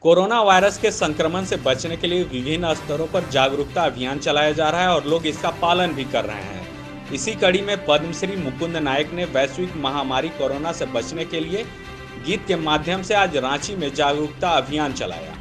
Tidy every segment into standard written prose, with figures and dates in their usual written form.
Corona virus के संक्रमण से बचने के लिए विभिन्न स्तरों पर जागरूकता अभियान चलाया जा रहा है और लोग इसका पालन भी कर रहे हैं। इसी कड़ी में पद्मश्री मुकुंद नायक ने वैश्विक महामारी कोरोना से बचने के लिए गीत के माध्यम से आज रांची में जागरूकता अभियान चलाया।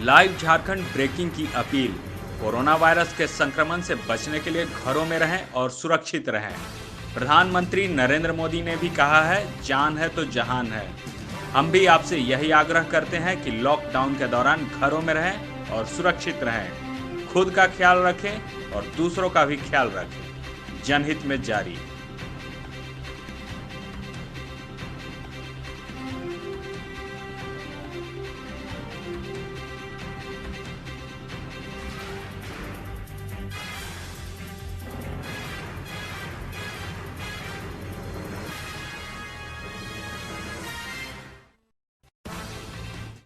लाइव झारखंड ब्रेकिंग की अपील। कोरोना वायरस के संक्रमण से बचने के लिए घरों में रहें और सुरक्षित रहें। प्रधानमंत्री नरेंद्र मोदी ने भी कहा है, जान है तो जहान है। हम भी आपसे यही आग्रह करते हैं कि लॉकडाउन के दौरान घरों में रहें और सुरक्षित रहें। खुद का ख्याल रखें और दूसरों का भी ख्याल रखें। जनहित में जारी।